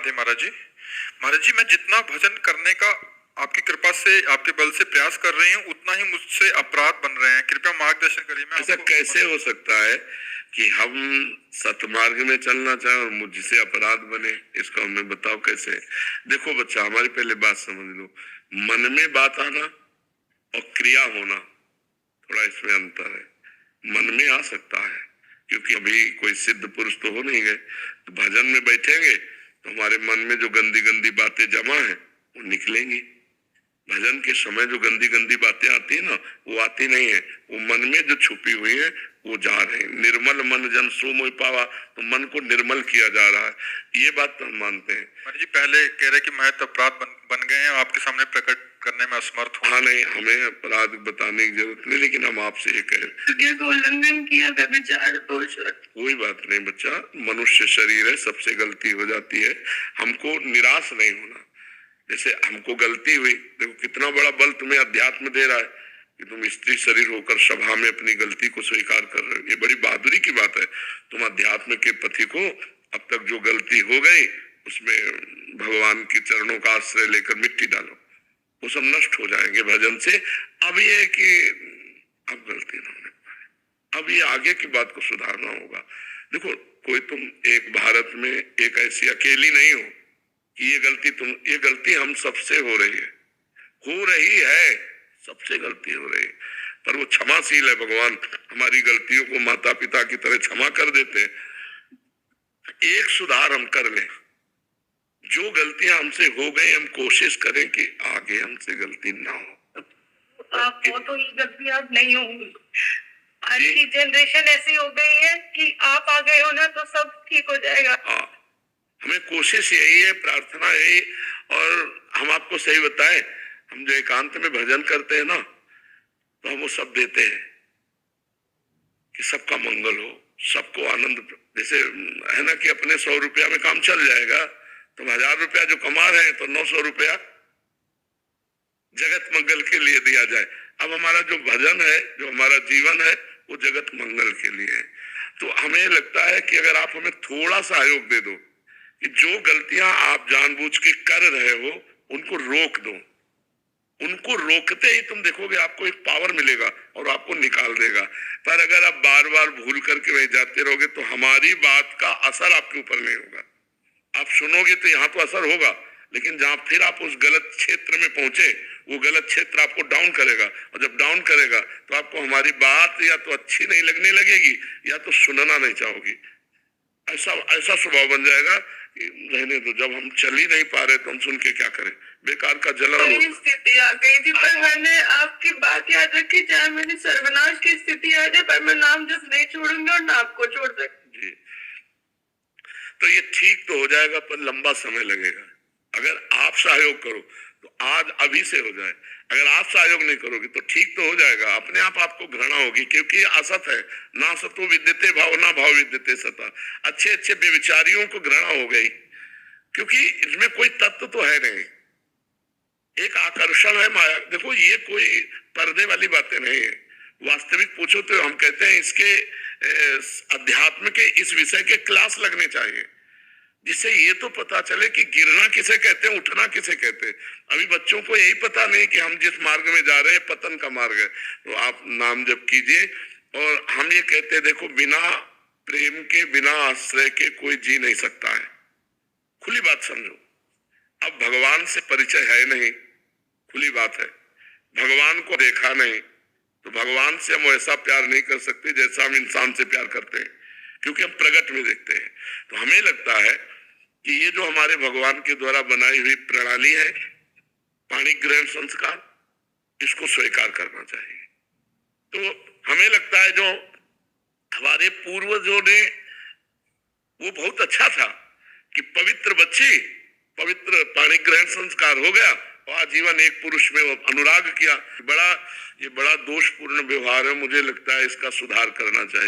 राधे महाराज जी। महाराज जी, मैं जितना भजन करने का आपकी कृपा से, आपके बल से प्रयास कर रही हूँ, उतना ही मुझसे अपराध बन रहे हैं। कृपया मार्गदर्शन करिए। मैं ऐसा कैसे हो सकता है कि हम सतमार्ग में चलना चाहें और मुझसे अपराध बने? इसको हमें बताओ कैसे। देखो बच्चा, हमारी पहले बात समझ लो। मन में बात आना और क्रिया होना, थोड़ा इसमें अंतर है। मन में आ सकता है क्योंकि अभी कोई सिद्ध पुरुष तो हो नहीं गए, तो भजन में बैठेंगे तो हमारे मन में जो गंदी गंदी बातें जमा है वो निकलेंगी। भजन के समय जो गंदी गंदी बातें आती है ना, वो आती नहीं है, वो मन में जो छुपी हुई है वो जा रहे हैं। निर्मल मन जन सो मोहि पावा, तो मन को निर्मल किया जा रहा है। ये बात तो हम मानते हैं। महाराज जी, पहले कह रहे कि मैं तो अपराध बन गए हैं, आपके सामने प्रकट करने में असमर्थ हूँ। हाँ नहीं, हमें अपराध बताने की जरूरत नहीं, लेकिन हम आपसे ये कह रहे उल्लंघन किया, व्यभिचार, दोष। कोई बात नहीं बच्चा, मनुष्य शरीर है, सबसे गलती हो जाती है। हमको निराश नहीं होना। जैसे हमको गलती हुई, देखो कितना बड़ा बल तुम्हें अध्यात्म दे रहा है कि तुम स्त्री शरीर होकर सभा में अपनी गलती को स्वीकार कर रहे हो। ये बड़ी बहादुरी की बात है। तुम अध्यात्म के पथी को, अब तक जो गलती हो गई उसमें भगवान के चरणों का आश्रय लेकर मिट्टी डालो, वो सब नष्ट हो जाएंगे भजन से। अब ये कि अब गलती ना होने पाए, अब ये आगे की बात को सुधारना होगा। देखो, कोई तुम एक भारत में एक ऐसी अकेली नहीं हो कि ये गलती हम सबसे हो रही है, सबसे गलती हो रही है। पर वो क्षमाशील है भगवान, हमारी गलतियों को माता पिता की तरह क्षमा कर देते हैं। एक सुधार हम कर लें, जो गलतियां हमसे हो गई हम कोशिश करें कि आगे हमसे गलती ना हो। आप हो तो ये गलती आप नहीं होंगी। आज की जनरेशन ऐसी हो गई है कि आप आ गए हो ना तो सब ठीक हो जाएगा। हाँ, हमें कोशिश यही है, प्रार्थना यही। और हम आपको सही बताएं, हम जो एकांत में भजन करते हैं ना, तो हम वो सब देते हैं कि सबका मंगल हो, सबको आनंद। जैसे है ना कि अपने 100 रुपया में काम चल जाएगा, तो 1000 रुपया जो कमा रहे हैं तो 900 रुपया जगत मंगल के लिए दिया जाए। अब हमारा जो भजन है, जो हमारा जीवन है, वो जगत मंगल के लिए है। तो हमें लगता है कि अगर आप हमें थोड़ा सहयोग दे दो कि जो गलतियां आप जानबूझ के कर रहे हो उनको रोक दो, उनको रोकते ही तुम देखोगे आपको एक पावर मिलेगा और आपको निकाल देगा। पर अगर आप बार बार भूल करके वहीं जाते रहोगे तो हमारी बात का असर आपके ऊपर नहीं होगा। आप सुनोगे तो यहाँ तो असर होगा, लेकिन जहां फिर आप उस गलत क्षेत्र में पहुंचे, वो गलत क्षेत्र आपको डाउन करेगा। और जब डाउन करेगा तो आपको हमारी बात या तो अच्छी नहीं लगने लगेगी या तो सुनना नहीं चाहोगी। ऐसा स्वभाव बन जाएगा कि रहने दो, जब हम चल ही नहीं पा रहे तो हम सुन के क्या करें, बेकार का जलन। स्थिति आ गई थी, पर मैंने आपकी बात याद रखी, चाहे मेरी सर्वनाश की स्थिति आ जाए, पर मैं नाम जब नहीं छोड़ूंगी और ना आपको छोड़ सकती जी। तो ये ठीक तो हो जाएगा, पर लंबा समय लगेगा। अगर आप सहयोग करो तो आज अभी से हो जाए, अगर आप सहयोग नहीं करोगे तो ठीक तो हो जाएगा। अपने आप आपको घृणा होगी, क्योंकि असत है ना, सतो विद्यते भाव ना भाव विद्यते सता। अच्छे अच्छे बेविचारियों को घृणा हो गई, क्योंकि इसमें कोई तत्व तो है नहीं, एक आकर्षण है, माया। देखो, ये कोई पर्दे वाली बातें नहीं है। वास्तविक पूछो तो हम कहते हैं इसके अध्यात्म के इस विषय के क्लास लगने चाहिए, जिससे ये तो पता चले कि गिरना किसे कहते हैं, उठना किसे कहते हैं। अभी बच्चों को यही पता नहीं कि हम जिस मार्ग में जा रहे हैं पतन का मार्ग है। तो आप नाम जप कीजिए। और हम ये कहते हैं, देखो, बिना प्रेम के, बिना आश्रय के कोई जी नहीं सकता है। खुली बात समझो। अब भगवान से परिचय है नहीं, खुली बात है। भगवान को देखा नहीं तो भगवान से हम वैसा प्यार नहीं कर सकते जैसा हम इंसान से प्यार करते हैं, क्योंकि हम प्रगट में देखते हैं। तो हमें लगता है कि ये जो हमारे भगवान के द्वारा बनाई हुई प्रणाली है, पाणी ग्रहण संस्कार, इसको स्वीकार करना चाहिए। तो हमें लगता है जो हमारे पूर्वजों ने, वो बहुत अच्छा था कि पवित्र बच्ची, पवित्र पाणी ग्रहण संस्कार हो गया और आजीवन एक पुरुष में अनुराग किया। ये बड़ा दोषपूर्ण व्यवहार है, मुझे लगता है इसका सुधार करना चाहिए।